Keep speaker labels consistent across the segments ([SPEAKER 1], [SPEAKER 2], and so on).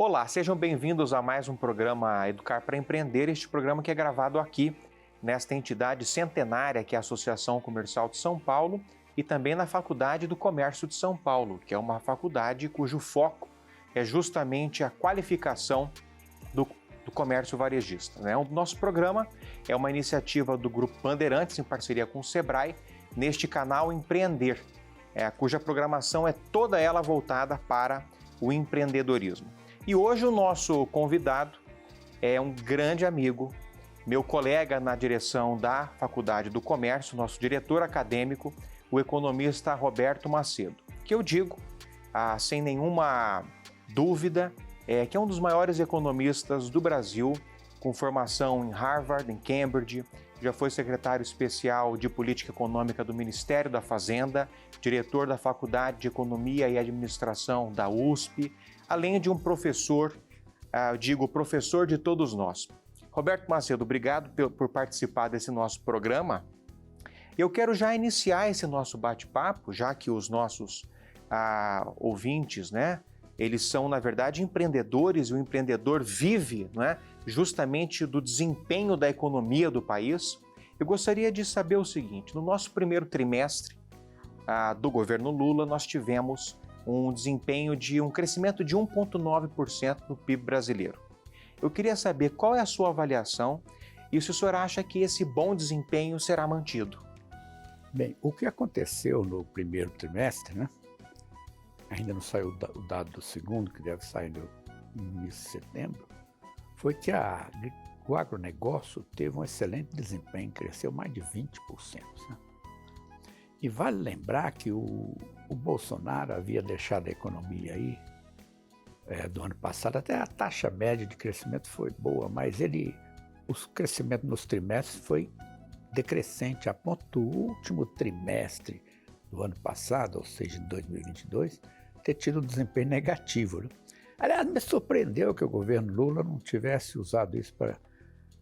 [SPEAKER 1] Olá, sejam bem-vindos a mais um programa Educar para Empreender, este programa que é gravado aqui, nesta entidade centenária que é a Associação Comercial de São Paulo e também na Faculdade do Comércio de São Paulo, que é uma faculdade cujo foco é justamente a qualificação do comércio varejista, né? O nosso programa é uma iniciativa do Grupo Bandeirantes, em parceria com o Sebrae, neste canal Empreender, cuja programação é toda ela voltada para o empreendedorismo. E hoje o nosso convidado é um grande amigo, meu colega na direção da Faculdade do Comércio, nosso diretor acadêmico, o economista Roberto Macedo, que eu digo, sem nenhuma dúvida, que é um dos maiores economistas do Brasil, com formação em Harvard, em Cambridge, já foi secretário especial de Política Econômica do Ministério da Fazenda, diretor da Faculdade de Economia e Administração da USP, além de um professor, professor de todos nós. Roberto Macedo, obrigado por participar desse nosso programa. Eu quero já iniciar esse nosso bate-papo, já que os nossos ouvintes, né, eles são, na verdade, empreendedores e o empreendedor vive, né, justamente do desempenho da economia do país. Eu gostaria de saber o seguinte: no nosso primeiro trimestre do governo Lula, nós tivemos um desempenho de um crescimento de 1,9% no PIB brasileiro. Eu queria saber qual é a sua avaliação e se o senhor acha que esse bom desempenho será mantido.
[SPEAKER 2] Bem, o que aconteceu no primeiro trimestre, né? Ainda não saiu o dado do segundo, que deve sair no início de setembro, foi que o agronegócio teve um excelente desempenho, cresceu mais de 20%. Né? E vale lembrar que o Bolsonaro havia deixado a economia aí, do ano passado, até a taxa média de crescimento foi boa, mas o crescimento nos trimestres foi decrescente, a ponto do último trimestre do ano passado, ou seja, de 2022, ter tido um desempenho negativo. Né? Aliás, me surpreendeu que o governo Lula não tivesse usado isso para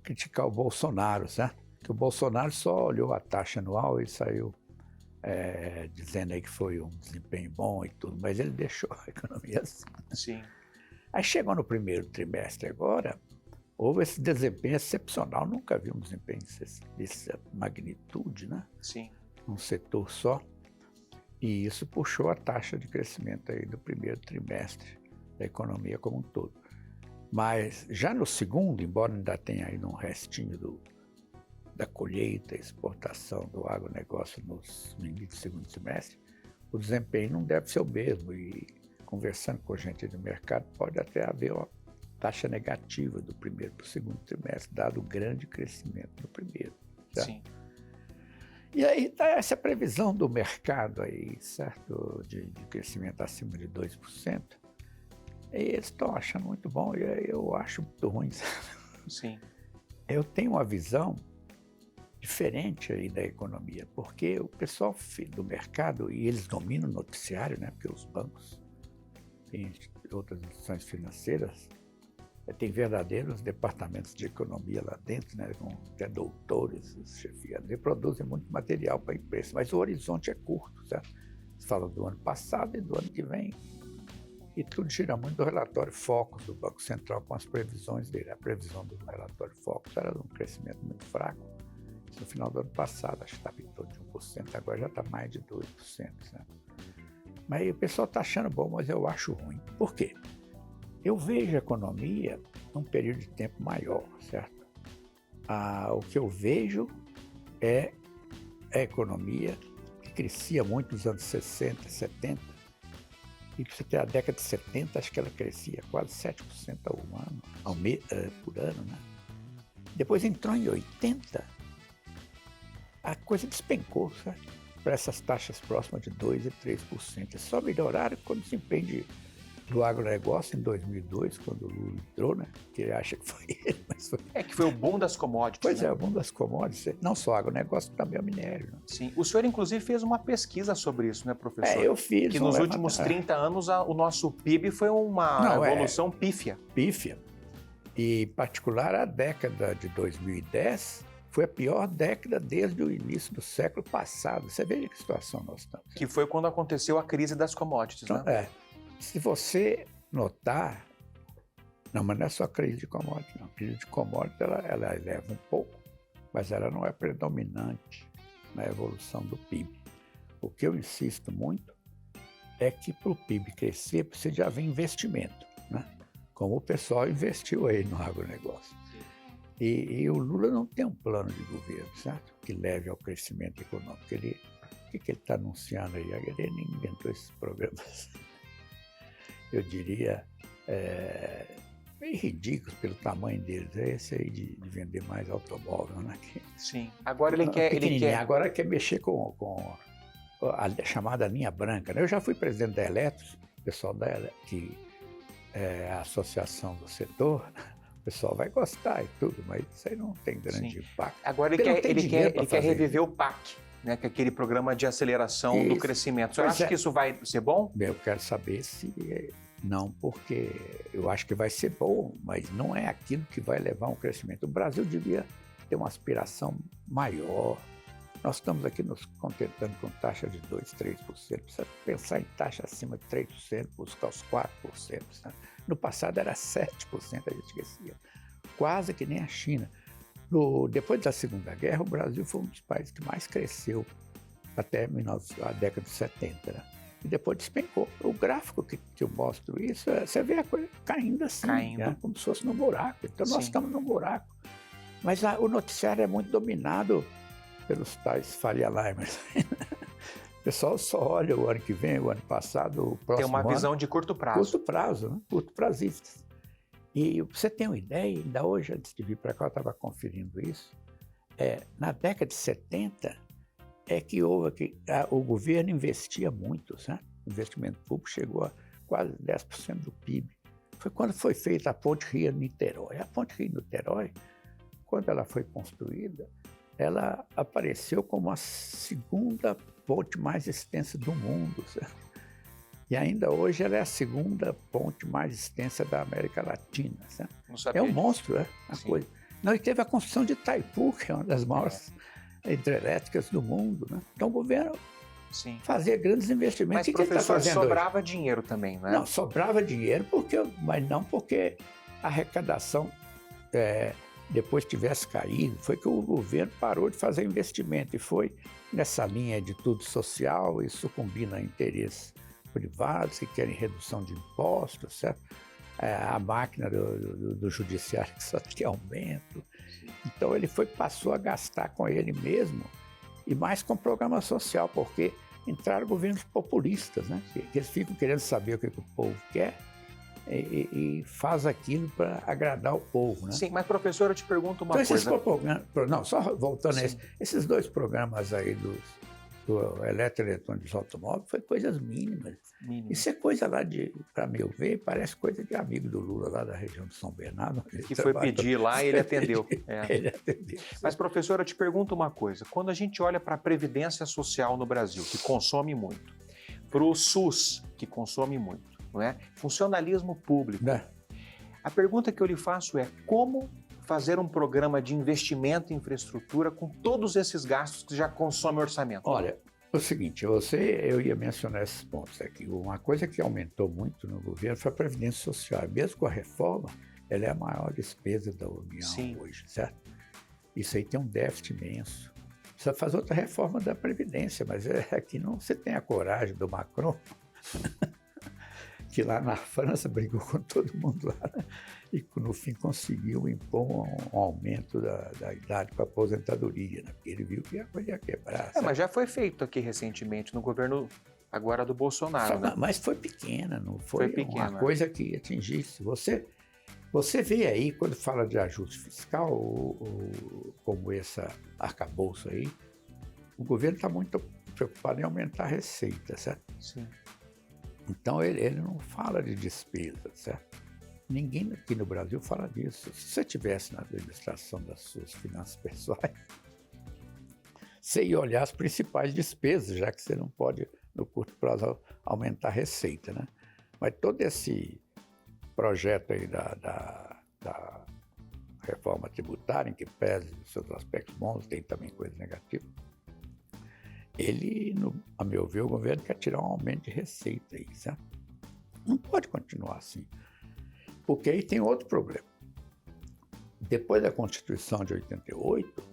[SPEAKER 2] criticar o Bolsonaro, né? Que o Bolsonaro só olhou a taxa anual e saiu dizendo aí que foi um desempenho bom e tudo, mas ele deixou a economia assim.
[SPEAKER 1] Sim.
[SPEAKER 2] Aí chegou no primeiro trimestre agora, houve esse desempenho excepcional, nunca vi um desempenho dessa magnitude, né?
[SPEAKER 1] Sim.
[SPEAKER 2] Um setor só. E isso puxou a taxa de crescimento aí do primeiro trimestre da economia como um todo. Mas já no segundo, embora ainda tenha aí um restinho da colheita, exportação do agronegócio no início do segundo trimestre, o desempenho não deve ser o mesmo. E conversando com gente do mercado, pode até haver uma taxa negativa do primeiro para o segundo trimestre, dado o grande crescimento do primeiro. Certo?
[SPEAKER 1] Sim.
[SPEAKER 2] E aí está essa previsão do mercado aí, certo? De crescimento acima de 2%. E eles estão achando muito bom e eu acho muito ruim.
[SPEAKER 1] Sim.
[SPEAKER 2] Eu tenho uma visão diferente aí da economia, porque o pessoal do mercado, e eles dominam o noticiário, né? Porque os bancos e outras instituições financeiras tem verdadeiros departamentos de economia lá dentro, né, com até doutores, chefiados, e produzem muito material para a imprensa, mas o horizonte é curto, certo? Você fala do ano passado e do ano que vem, e tudo gira muito do relatório Focus do Banco Central com as previsões dele. A previsão do relatório Focus era de um crescimento muito fraco. No final do ano passado, acho que estava em torno de 1%, agora já está mais de 2%. Certo? Mas o pessoal está achando bom, mas eu acho ruim. Por quê? Eu vejo a economia num período de tempo maior, certo? O que eu vejo é a economia que crescia muito nos anos 60, 70, e para você ter a década de 70, acho que ela crescia quase 7% por ano, né? Depois entrou em 80, a coisa despencou, certo? Para essas taxas próximas de 2% e 3%. Só melhoraram com o desempenho do agronegócio em 2002, quando o Lula entrou, né? Que ele acha que foi ele, mas foi...
[SPEAKER 1] Que foi o boom das commodities.
[SPEAKER 2] Pois
[SPEAKER 1] né?
[SPEAKER 2] O boom das commodities. Não só agronegócio, também o minério. Né?
[SPEAKER 1] Sim. O senhor, inclusive, fez uma pesquisa sobre isso, né, professor?
[SPEAKER 2] Eu fiz.
[SPEAKER 1] Que nos últimos 30 anos, o nosso PIB foi uma evolução pífia.
[SPEAKER 2] Pífia. E, em particular, a década de 2010 foi a pior década desde o início do século passado. Você vê que situação nós estamos.
[SPEAKER 1] Que foi quando aconteceu a crise das commodities,
[SPEAKER 2] então,
[SPEAKER 1] né?
[SPEAKER 2] Se você notar, Não, mas não é só crise de commodity, não. A crise de commodity, ela eleva um pouco, mas ela não é predominante na evolução do PIB. O que eu insisto muito é que para o PIB crescer precisa de haver investimento, né? Como o pessoal investiu aí no agronegócio. E o Lula não tem um plano de governo, certo? Que leve ao crescimento econômico. O que ele está anunciando aí? Ele nem inventou esses programas. Eu diria, meio ridículos pelo tamanho deles. É esse aí de vender mais automóvel, né?
[SPEAKER 1] Sim. Agora ele quer...
[SPEAKER 2] Agora quer mexer com a chamada linha branca, né? Eu já fui presidente da Eletros, pessoal que é a associação do setor, o pessoal vai gostar e tudo, mas isso aí não tem grande impacto.
[SPEAKER 1] Agora ele quer reviver o PAC, né? Que é aquele programa de aceleração do crescimento. Você acha que isso vai ser bom?
[SPEAKER 2] Eu quero saber se não, porque eu acho que vai ser bom, mas não é aquilo que vai levar a um crescimento. O Brasil devia ter uma aspiração maior. Nós estamos aqui nos contentando com taxa de 2%, 3%. Precisa pensar em taxa acima de 3%, buscar os 4%. Né? No passado era 7%, a gente esquecia. Quase que nem a China. Depois da Segunda Guerra, o Brasil foi um dos países que mais cresceu até a década de 70. Né? E depois despencou. O gráfico que eu mostro isso, você vê a coisa caindo assim, né? Como se fosse no buraco. Então nós estamos no buraco. Mas o noticiário é muito dominado pelos tais Faria Limers. O pessoal só olha o ano que vem, o ano passado, o próximo ano.
[SPEAKER 1] Tem uma visão de curto prazo.
[SPEAKER 2] Curto prazo, né? Curto prazistas. E você tem uma ideia, ainda hoje, antes de vir para cá, eu estava conferindo isso, na década de 70 é que o governo investia muito, sabe? O investimento público chegou a quase 10% do PIB. Foi quando foi feita a Ponte Rio-Niterói. A Ponte Rio-Niterói, quando ela foi construída, ela apareceu como a segunda ponte mais extensa do mundo, certo? E ainda hoje ela é a segunda ponte mais extensa da América Latina, certo? É um monstro, a coisa. Não, e teve a construção de Itaipu, que é uma das maiores hidrelétricas do mundo, né? Então o governo fazia grandes investimentos.
[SPEAKER 1] Mas, professor, sobrava dinheiro também, né?
[SPEAKER 2] Não, sobrava dinheiro, mas não porque a arrecadação depois tivesse caído, foi que o governo parou de fazer investimento e foi nessa linha de tudo social e sucumbindo a interesses privados que querem redução de impostos, certo? A máquina do judiciário que só quer aumento. Então ele passou a gastar com ele mesmo e mais com programa social, porque entraram governos populistas, né? Que eles ficam querendo saber o que o povo quer e faz aquilo para agradar o povo, né?
[SPEAKER 1] Sim, mas professor, eu te pergunto uma coisa.
[SPEAKER 2] Só voltando a esses dois programas aí do eletroeletrônico dos automóveis foi coisas mínimas. Isso é coisa lá para meu ver, parece coisa de amigo do Lula lá da região de São Bernardo.
[SPEAKER 1] Que foi pedir lá e ele atendeu.
[SPEAKER 2] Ele atendeu.
[SPEAKER 1] Mas professor, eu te pergunto uma coisa. Quando a gente olha para a Previdência Social no Brasil, que consome muito, para o SUS, que consome muito, não é? Funcionalismo público. A pergunta que eu lhe faço é como fazer um programa de investimento em infraestrutura com todos esses gastos que já consomem orçamento?
[SPEAKER 2] Olha, é o seguinte, eu ia mencionar esses pontos aqui. Uma coisa que aumentou muito no governo foi a Previdência Social. Mesmo com a reforma, ela é a maior despesa da União hoje, certo? Isso aí tem um déficit imenso. Precisa fazer outra reforma da Previdência, mas aqui não se tem a coragem do Macron, que lá na França brigou com todo mundo lá, né? E no fim conseguiu impor um aumento da idade para aposentadoria, né? Porque ele viu que a coisa ia quebrar.
[SPEAKER 1] Mas já foi feito aqui recentemente, no governo agora do Bolsonaro, né?
[SPEAKER 2] Mas foi pequena, não foi uma coisa que atingisse. Você vê aí, quando fala de ajuste fiscal, como esse arcabouço aí, o governo está muito preocupado em aumentar a receita, certo?
[SPEAKER 1] Sim.
[SPEAKER 2] Então ele não fala de despesa, certo? Ninguém aqui no Brasil fala disso. Se você estivesse na administração das suas finanças pessoais, você ia olhar as principais despesas, já que você não pode, no curto prazo, aumentar a receita, né? Mas todo esse projeto aí da reforma tributária, em que pese os seus aspectos bons, tem também coisas negativas, ele, a meu ver, o governo quer tirar um aumento de receita aí, certo? Não pode continuar assim. Porque aí tem outro problema. Depois da Constituição de 88,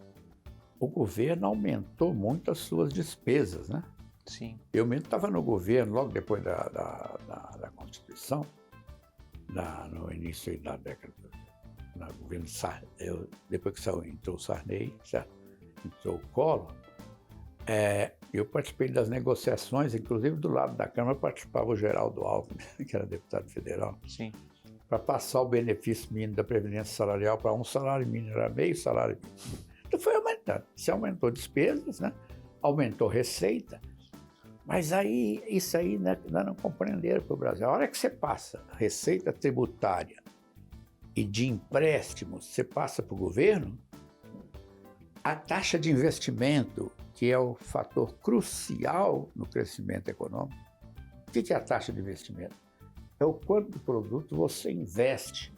[SPEAKER 2] o governo aumentou muito as suas despesas, né?
[SPEAKER 1] Sim.
[SPEAKER 2] Eu mesmo estava no governo logo depois da Constituição, no início da década, no governo Sarney, depois que entrou o Sarney, certo? Entrou o Collor, eu participei das negociações, inclusive do lado da Câmara participava o Geraldo Alckmin, que era deputado federal, para passar o benefício mínimo da Previdência Salarial para um salário mínimo, era meio salário mínimo. Então foi aumentando. Se aumentou despesas, né? Aumentou receita, mas aí isso aí não compreenderam para o Brasil. A hora que você passa receita tributária e de empréstimos, você passa para o governo, a taxa de investimento, que é o fator crucial no crescimento econômico. O que é a taxa de investimento? É o quanto do produto você investe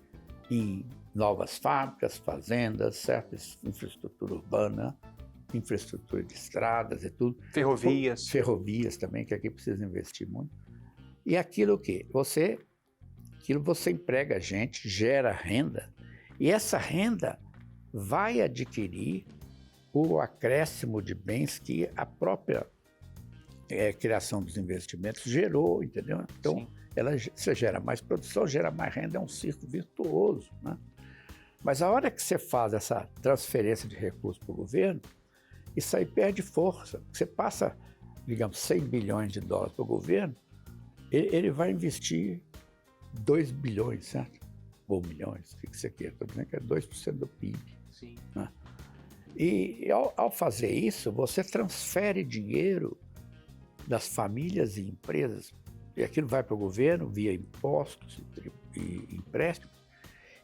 [SPEAKER 2] em novas fábricas, fazendas, certa infraestrutura urbana, infraestrutura de estradas e tudo.
[SPEAKER 1] Ferrovias.
[SPEAKER 2] Ferrovias também, que aqui precisa investir muito. E aquilo você emprega gente, gera renda, e essa renda vai adquirir o acréscimo de bens que a própria criação dos investimentos gerou, entendeu? Então, você gera mais produção, gera mais renda, é um círculo virtuoso, né? Mas a hora que você faz essa transferência de recursos para o governo, isso aí perde força. Você passa, digamos, 100 bilhões de dólares para o governo, ele vai investir 2 bilhões, certo? Ou milhões, o que você quer? Estou dizendo que é 2% do PIB.
[SPEAKER 1] Sim.
[SPEAKER 2] Né? E ao fazer isso, você transfere dinheiro das famílias e empresas, e aquilo vai para o governo via impostos e empréstimos,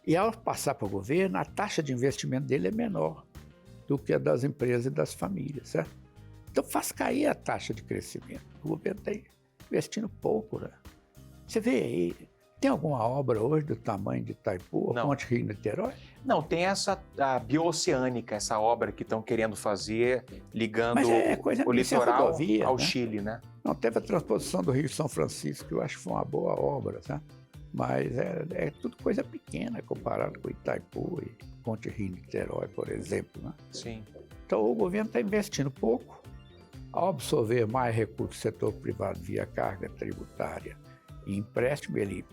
[SPEAKER 2] e ao passar para o governo, a taxa de investimento dele é menor do que a das empresas e das famílias, certo? Então faz cair a taxa de crescimento. O governo está investindo pouco, né? Você vê aí, tem alguma obra hoje do tamanho de Itaipu, a Ponte Rio-Niterói?
[SPEAKER 1] Não, tem a Bioceânica, essa obra que estão querendo fazer, ligando o litoral rodovia, ao Chile, né?
[SPEAKER 2] Não, teve a transposição do Rio São Francisco, que eu acho que foi uma boa obra, tá? Mas é tudo coisa pequena comparado com Itaipu e Ponte Rio-Niterói, por exemplo, né?
[SPEAKER 1] Sim.
[SPEAKER 2] Então o governo está investindo pouco. Ao absorver mais recursos do setor privado via carga tributária e empréstimo, ele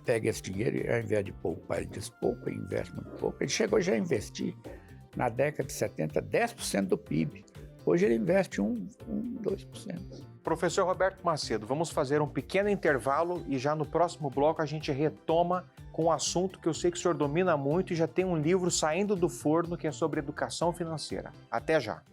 [SPEAKER 2] pega esse dinheiro e ao invés de poupar, ele despoupa e investe muito pouco. Ele chegou já a investir, na década de 70, 10% do PIB. Hoje ele investe 2%.
[SPEAKER 1] Professor Roberto Macedo, vamos fazer um pequeno intervalo e já no próximo bloco a gente retoma com um assunto que eu sei que o senhor domina muito e já tem um livro saindo do forno que é sobre educação financeira. Até já!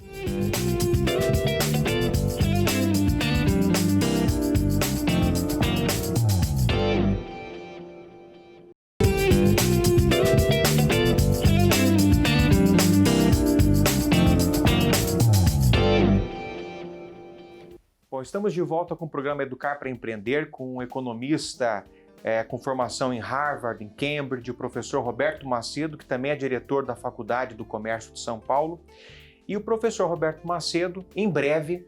[SPEAKER 1] Bom, estamos de volta com o programa Educar para Empreender, com um economista com formação em Harvard, em Cambridge, o professor Roberto Macedo, que também é diretor da Faculdade do Comércio de São Paulo. E o professor Roberto Macedo, em breve,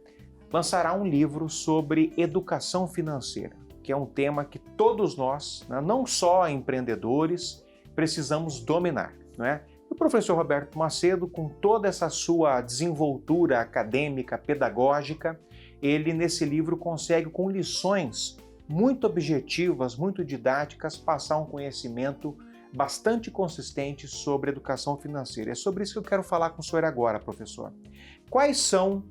[SPEAKER 1] lançará um livro sobre educação financeira, que é um tema que todos nós, não só empreendedores, precisamos dominar, não é? O professor Roberto Macedo, com toda essa sua desenvoltura acadêmica, pedagógica, ele nesse livro consegue, com lições muito objetivas, muito didáticas, passar um conhecimento bastante consistente sobre educação financeira. É sobre isso que eu quero falar com o senhor agora, professor. Quais são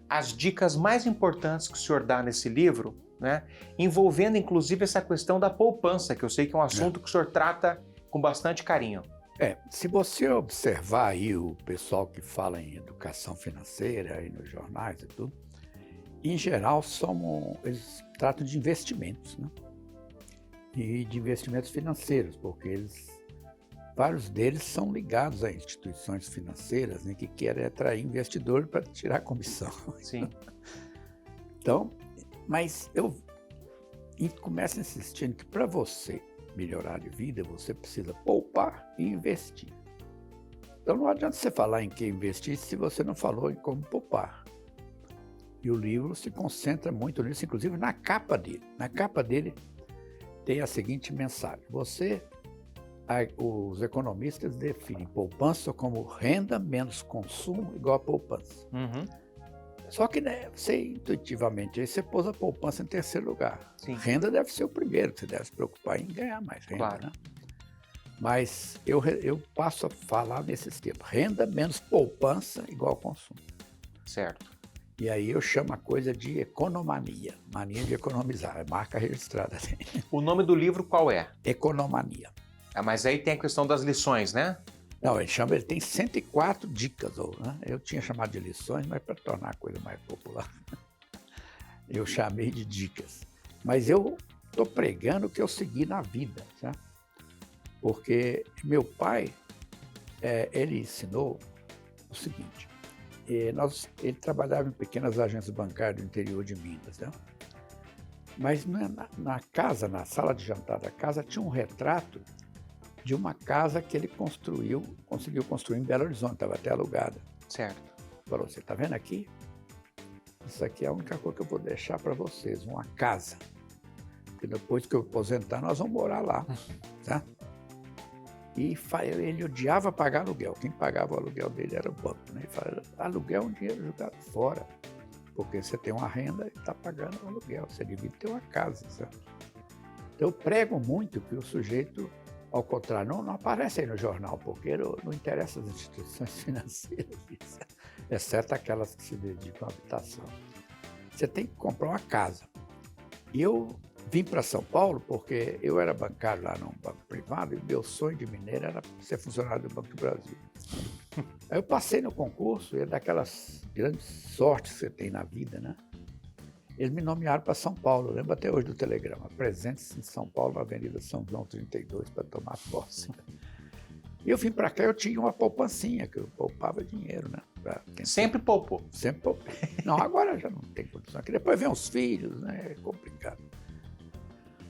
[SPEAKER 1] as dicas mais importantes que o senhor dá nesse livro, né, envolvendo inclusive essa questão da poupança, que eu sei que é um assunto que o senhor trata com bastante carinho?
[SPEAKER 2] Se você observar aí o pessoal que fala em educação financeira aí nos jornais e tudo, em geral eles tratam de investimentos, né? E de investimentos financeiros, porque vários deles são ligados a instituições financeiras, né, que querem atrair investidor para tirar comissão.
[SPEAKER 1] Sim.
[SPEAKER 2] Então, mas eu começo insistindo que para você melhorar de vida, você precisa poupar e investir. Então não adianta você falar em que investir se você não falou em como poupar. E o livro se concentra muito nisso, inclusive na capa dele. Na capa dele tem a seguinte mensagem. Os economistas definem poupança como renda menos consumo igual a poupança.
[SPEAKER 1] Uhum.
[SPEAKER 2] Só que, né, você intuitivamente, aí você pôs a poupança em terceiro lugar.
[SPEAKER 1] Sim.
[SPEAKER 2] Renda deve ser o primeiro, você deve se preocupar em ganhar mais renda,
[SPEAKER 1] Claro.
[SPEAKER 2] né? Mas eu passo a falar nesses termos. Renda menos poupança igual consumo.
[SPEAKER 1] Certo.
[SPEAKER 2] E aí eu chamo a coisa de economania, mania de economizar, é marca registrada.
[SPEAKER 1] O nome do livro qual é?
[SPEAKER 2] Economania.
[SPEAKER 1] Mas aí tem a questão das lições, né?
[SPEAKER 2] Não, ele tem 104 dicas, né? Eu tinha chamado de lições, mas para tornar a coisa mais popular, eu chamei de dicas. Mas eu estou pregando o que eu segui na vida, sabe? Porque meu pai, ele ensinou o seguinte, ele trabalhava em pequenas agências bancárias do interior de Minas, né? Mas na casa, na sala de jantar da casa, tinha um retrato de uma casa que ele conseguiu construir em Belo Horizonte, estava até alugada.
[SPEAKER 1] Certo.
[SPEAKER 2] Falou, você está vendo aqui? Isso aqui é a única coisa que eu vou deixar para vocês, uma casa. Porque depois que eu aposentar, nós vamos morar lá, tá? E ele odiava pagar aluguel. Quem pagava o aluguel dele era o banco, né? Ele falava, aluguel é um dinheiro jogado fora, porque você tem uma renda e está pagando o aluguel, você devia ter uma casa, sabe? Então eu prego muito que o sujeito, ao contrário, não aparece aí no jornal, porque não interessa as instituições financeiras, exceto aquelas que se dedicam à habitação. Você tem que comprar uma casa. E eu vim para São Paulo porque eu era bancário lá num banco privado e meu sonho de mineiro era ser funcionário do Banco do Brasil. Aí eu passei no concurso e é daquelas grandes sortes que você tem na vida, né? Eles me nomearam para São Paulo, lembro até hoje do telegrama, presente em São Paulo, na Avenida São João 32, para tomar posse. E eu vim para cá, eu tinha uma poupancinha, que eu poupava dinheiro, né?
[SPEAKER 1] Sempre poupou?
[SPEAKER 2] Sempre poupei. Não, agora já não tem condição, que depois vem os filhos, né? É complicado.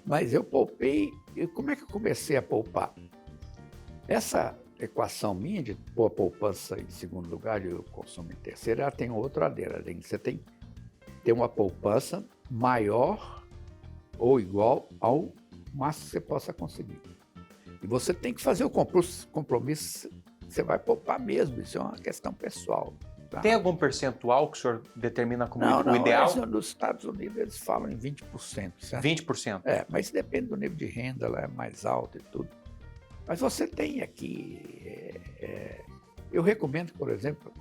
[SPEAKER 2] Mas eu poupei, e como é que eu comecei a poupar? Essa equação minha de pôr a poupança em segundo lugar e o consumo em terceiro, ela tem outra ladeira, você tem ter uma poupança maior ou igual ao máximo que você possa conseguir. E você tem que fazer o compromisso, você vai poupar mesmo, isso é uma questão pessoal. Tá?
[SPEAKER 1] Tem algum percentual que o senhor determina como
[SPEAKER 2] o
[SPEAKER 1] ideal?
[SPEAKER 2] Nos Estados Unidos eles falam em 20%. Certo?
[SPEAKER 1] 20%?
[SPEAKER 2] Mas depende do nível de renda, ela é mais alta e tudo. Mas você tem aqui, eu recomendo, por exemplo,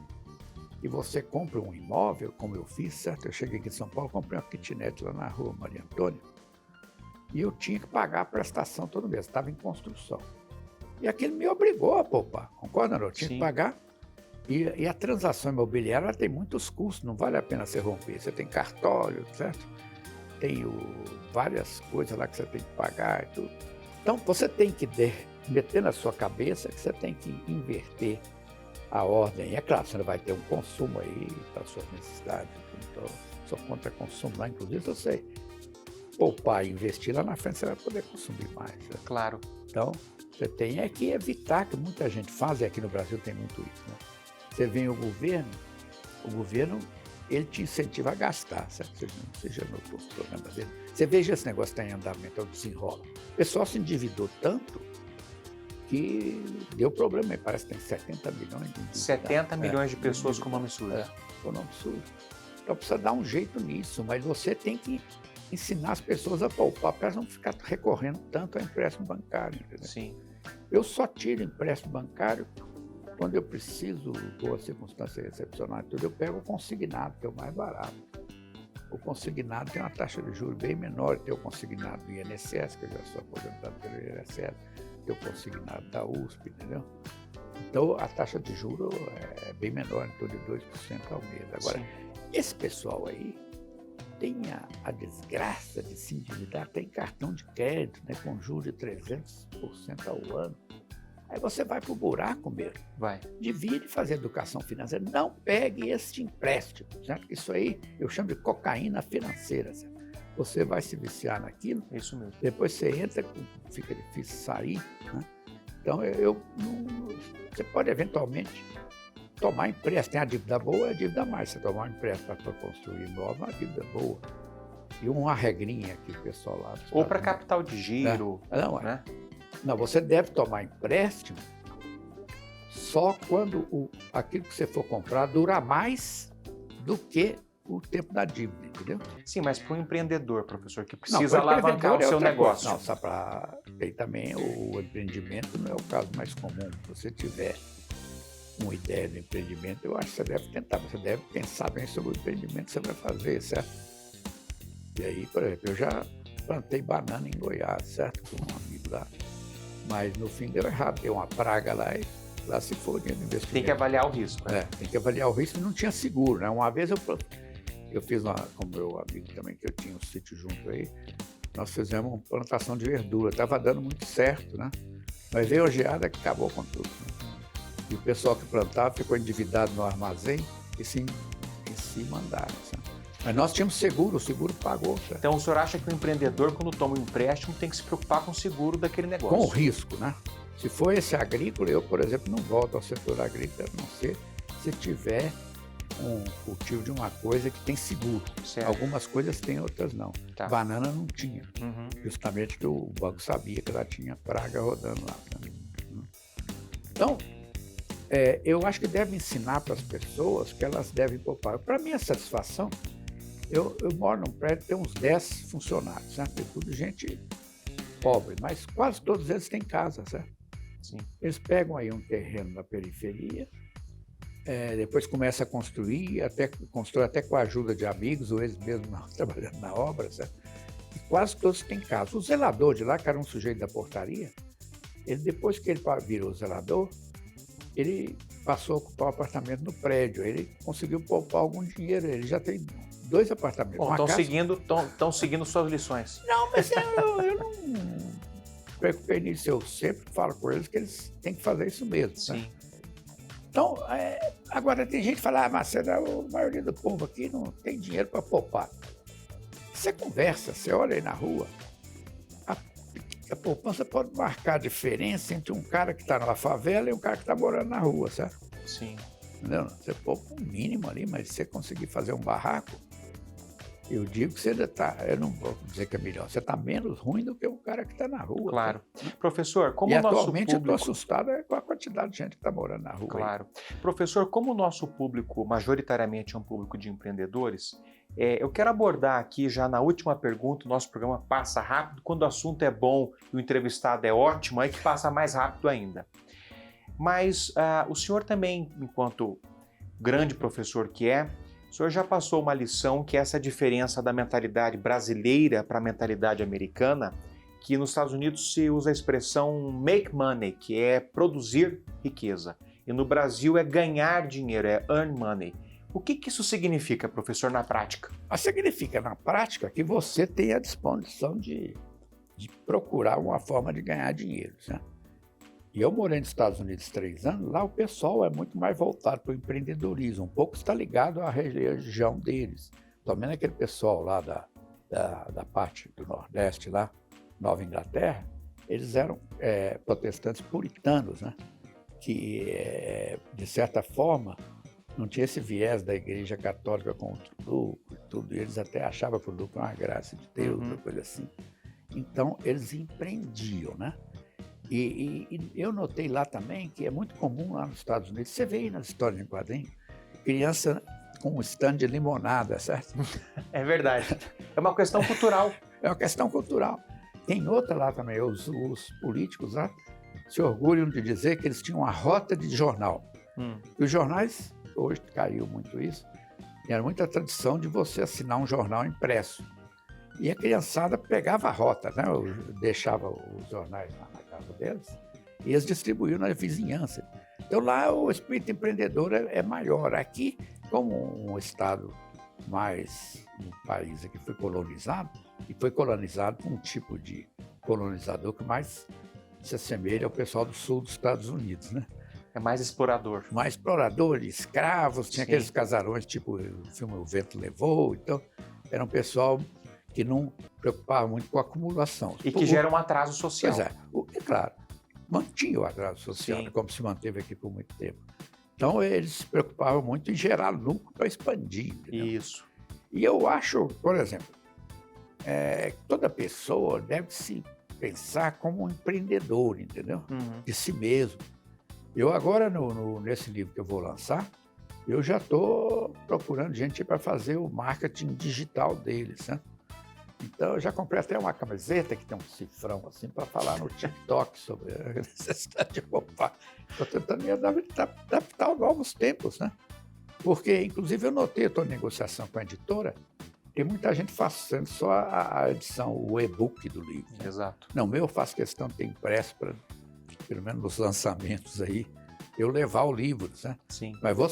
[SPEAKER 2] que você compre um imóvel, como eu fiz, certo? Eu cheguei aqui em São Paulo, comprei uma kitnet lá na rua Maria Antônia, e eu tinha que pagar a prestação todo mês, estava em construção. E aquilo me obrigou a poupar, concorda, não? Eu tinha que pagar. E a transação imobiliária ela tem muitos custos, não vale a pena você romper. Você tem cartório, certo? Tem várias coisas lá que você tem que pagar e tudo. Então, você tem que meter na sua cabeça que você tem que inverter a ordem. É claro, você não vai ter um consumo aí para suas necessidades. Então, sou contra consumo lá, inclusive, se você poupar e investir lá na frente, você vai poder consumir mais. Né?
[SPEAKER 1] Claro.
[SPEAKER 2] Então, você tem que evitar, que muita gente faz, e aqui no Brasil tem muito isso, né? Você vem o governo, ele te incentiva a gastar, certo? Você já notou o programa dele. Você veja esse negócio que está em andamento, é o desenrola. O pessoal se endividou tanto que deu problema, parece que tem 70 milhões de endividados.
[SPEAKER 1] 70 milhões de pessoas com nome sujo.
[SPEAKER 2] Com nome sujo. Então precisa dar um jeito nisso, mas você tem que ensinar as pessoas a poupar, para elas não ficar recorrendo tanto ao empréstimo bancário. Entendeu?
[SPEAKER 1] Sim.
[SPEAKER 2] Eu só tiro empréstimo bancário quando eu preciso, por circunstância excepcional e tudo, eu pego o consignado, que é o mais barato. O consignado tem uma taxa de juros bem menor, tem o consignado do INSS, que eu já sou aposentado pelo INSS, tem o consignado da USP, entendeu? Então, a taxa de juros é bem menor, em torno de 2% ao mês. Agora, esse pessoal aí tem a desgraça de se endividar, tem cartão de crédito, né, com juros de 300% ao ano. Aí você vai para o buraco mesmo.
[SPEAKER 1] Vai.
[SPEAKER 2] Devia fazer educação financeira. Não pegue esse empréstimo. Certo? Isso aí eu chamo de cocaína financeira. Certo? Você vai se viciar naquilo.
[SPEAKER 1] Isso mesmo.
[SPEAKER 2] Depois você entra, fica difícil sair. Né? Então, você pode eventualmente tomar empréstimo. Tem a dívida boa e a dívida mais. Você tomar um empréstimo para construir imóvel, é uma dívida boa. E uma regrinha que o pessoal lá...
[SPEAKER 1] Ou para capital de giro,
[SPEAKER 2] Não,
[SPEAKER 1] né?
[SPEAKER 2] Não, você deve tomar empréstimo só quando aquilo que você for comprar durar mais do que o tempo da dívida, entendeu?
[SPEAKER 1] Sim, mas para um empreendedor, professor, que
[SPEAKER 2] Não,
[SPEAKER 1] precisa
[SPEAKER 2] para o
[SPEAKER 1] alavancar o
[SPEAKER 2] empreendedor é
[SPEAKER 1] seu
[SPEAKER 2] outra coisa.
[SPEAKER 1] negócio.
[SPEAKER 2] Não, só para... Tem também o empreendimento, não é o caso mais comum. Se você tiver uma ideia de empreendimento, eu acho que você deve tentar, você deve pensar bem sobre o empreendimento que você vai fazer, certo? E aí, por exemplo, eu já plantei banana em Goiás, certo? Com um amigo lá. Mas no fim deu errado, deu uma praga lá e lá se for dinheiro de investimento.
[SPEAKER 1] Tem que avaliar o risco.
[SPEAKER 2] Né? Tem que avaliar o risco e não tinha seguro, né? Uma vez eu fiz com meu amigo também, que eu tinha um sítio junto aí, nós fizemos uma plantação de verdura, estava dando muito certo, né? Mas veio a geada que acabou com tudo. Né? E o pessoal que plantava ficou endividado no armazém e se mandaram, sabe? Mas nós tínhamos seguro, o seguro pagou. Sabe?
[SPEAKER 1] Então o senhor acha que o empreendedor, quando toma um empréstimo, tem que se preocupar com o seguro daquele negócio?
[SPEAKER 2] Com o risco, né? Se for esse agrícola, eu, por exemplo, não volto ao setor agrícola, a não ser se tiver um cultivo de uma coisa que tem seguro.
[SPEAKER 1] Certo.
[SPEAKER 2] Algumas coisas tem, outras não.
[SPEAKER 1] Tá.
[SPEAKER 2] Banana não tinha, justamente que o banco sabia que ela tinha praga rodando lá. Né? Então, eu acho que deve ensinar para as pessoas que elas devem poupar. Para minha satisfação, eu moro num prédio, tem uns 10 funcionários, certo? Tem tudo gente pobre, mas quase todos eles têm casa, certo?
[SPEAKER 1] Sim.
[SPEAKER 2] Eles pegam aí um terreno na periferia, depois começam a construir, constrói até com a ajuda de amigos, ou eles mesmos trabalhando na obra, certo? E quase todos têm casa. O zelador de lá, que era um sujeito da portaria, depois que ele virou zelador, ele passou a ocupar o apartamento no prédio, ele conseguiu poupar algum dinheiro, ele já tem 2 apartamentos.
[SPEAKER 1] Bom, estão seguindo suas lições.
[SPEAKER 2] Não, mas eu não preocupei nisso, eu sempre falo com eles que eles têm que fazer isso mesmo.
[SPEAKER 1] Sim.
[SPEAKER 2] Né? Então, agora tem gente que fala, Marcelo, a maioria do povo aqui não tem dinheiro para poupar. Você conversa, você olha aí na rua, a poupança pode marcar a diferença entre um cara que está na favela e um cara que está morando na rua, certo?
[SPEAKER 1] Sim.
[SPEAKER 2] Entendeu? Você poupa um mínimo ali, mas se você conseguir fazer um barraco, eu digo que você está, eu não vou dizer que é melhor, você está menos ruim do que o cara que está na rua.
[SPEAKER 1] Claro.
[SPEAKER 2] Né?
[SPEAKER 1] Professor, como
[SPEAKER 2] e
[SPEAKER 1] o nosso
[SPEAKER 2] atualmente
[SPEAKER 1] público...
[SPEAKER 2] eu estou assustado com a quantidade de gente que está morando na rua.
[SPEAKER 1] Claro. Aí. Professor, como o nosso público majoritariamente é um público de empreendedores, eu quero abordar aqui já na última pergunta, o nosso programa passa rápido, quando o assunto é bom e o entrevistado é ótimo, aí que passa mais rápido ainda. Mas o senhor também, enquanto grande professor que o senhor já passou uma lição que é essa diferença da mentalidade brasileira para a mentalidade americana, que nos Estados Unidos se usa a expressão make money, que é produzir riqueza. E no Brasil é ganhar dinheiro, é earn money. O que isso significa, professor, na prática?
[SPEAKER 2] Significa, na prática, que você tem a disposição de procurar uma forma de ganhar dinheiro. Né? E eu morei nos Estados Unidos 3 anos, lá o pessoal é muito mais voltado para o empreendedorismo, um pouco está ligado à região deles. Pelo menos aquele pessoal lá da parte do Nordeste, lá, Nova Inglaterra, eles eram protestantes puritanos, né? Que, de certa forma, não tinha esse viés da Igreja Católica com o lucro e tudo, e eles até achavam que o lucro era uma graça de Deus, uma coisa assim. Então, eles empreendiam, né? E eu notei lá também que é muito comum lá nos Estados Unidos, você vê aí nas histórias em quadrinhos, criança com um stand de limonada, certo?
[SPEAKER 1] É verdade. É uma questão cultural.
[SPEAKER 2] É uma questão cultural. Tem outra lá também, os políticos lá se orgulham de dizer que eles tinham uma rota de jornal. E os jornais, hoje caiu muito isso, e era muita tradição de você assinar um jornal impresso. E a criançada pegava a rota, né? Deixava os jornais lá na casa deles e eles distribuíam na vizinhança. Então lá o espírito empreendedor é maior. Aqui, como um estado mais, um país que foi colonizado, e foi colonizado por um tipo de colonizador que mais se assemelha ao pessoal do sul dos Estados Unidos, né?
[SPEAKER 1] É mais explorador.
[SPEAKER 2] Mais explorador, escravos, tinha aqueles casarões, tipo o filme O Vento Levou, então era um pessoal que não preocupava muito com a acumulação.
[SPEAKER 1] E que gera um atraso social.
[SPEAKER 2] Pois é, claro, mantinha o atraso social, como se manteve aqui por muito tempo. Então eles se preocupavam muito em gerar lucro para expandir. Entendeu?
[SPEAKER 1] Isso.
[SPEAKER 2] E eu acho, por exemplo, toda pessoa deve se pensar como um empreendedor, entendeu? De si mesmo. Eu agora, nesse livro que eu vou lançar, eu já estou procurando gente para fazer o marketing digital deles, né? Então, eu já comprei até uma camiseta que tem um cifrão assim para falar no TikTok sobre a necessidade de poupar. Estou tentando me adaptar aos novos tempos, né? Porque, inclusive, eu notei, eu estou em negociação com a editora, tem muita gente fazendo só a edição, o e-book do livro. Né?
[SPEAKER 1] Exato.
[SPEAKER 2] Não, o meu eu faço questão de ter impresso para, pelo menos nos lançamentos aí, eu levar o livro, né?
[SPEAKER 1] Sim.
[SPEAKER 2] Mas vou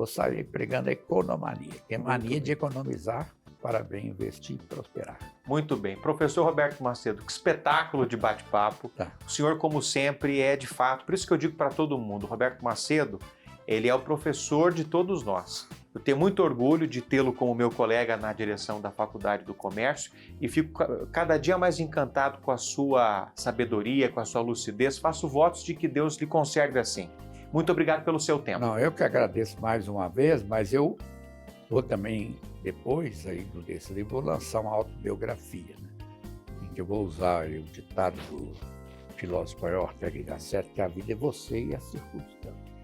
[SPEAKER 2] sair pregando a economania, que é mania de economizar para bem investir e prosperar.
[SPEAKER 1] Muito bem. Professor Roberto Macedo, que espetáculo de bate-papo.
[SPEAKER 2] Tá.
[SPEAKER 1] O senhor, como sempre, é de fato, por isso que eu digo para todo mundo, Roberto Macedo, ele é o professor de todos nós. Eu tenho muito orgulho de tê-lo como meu colega na direção da Faculdade do Comércio e fico cada dia mais encantado com a sua sabedoria, com a sua lucidez. Faço votos de que Deus lhe conserve assim. Muito obrigado pelo seu tempo.
[SPEAKER 2] Não, eu que agradeço mais uma vez, mas eu vou também, depois aí desse livro, vou lançar uma autobiografia, né? Em que eu vou usar o ditado do filósofo Ortega y Gasset, que a vida é você e a circunstância.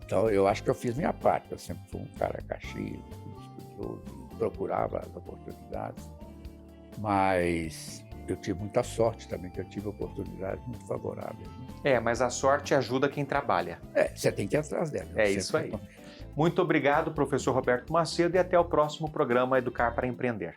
[SPEAKER 2] Então, eu acho que eu fiz minha parte. Eu sempre fui um cara caxias, estudioso, procurava as oportunidades. Mas eu tive muita sorte também, que eu tive oportunidades muito favoráveis. Né?
[SPEAKER 1] Mas a sorte ajuda quem trabalha.
[SPEAKER 2] Você tem que ir atrás dela.
[SPEAKER 1] É isso aí. Muito obrigado, professor Roberto Macedo, e até o próximo programa Educar para Empreender.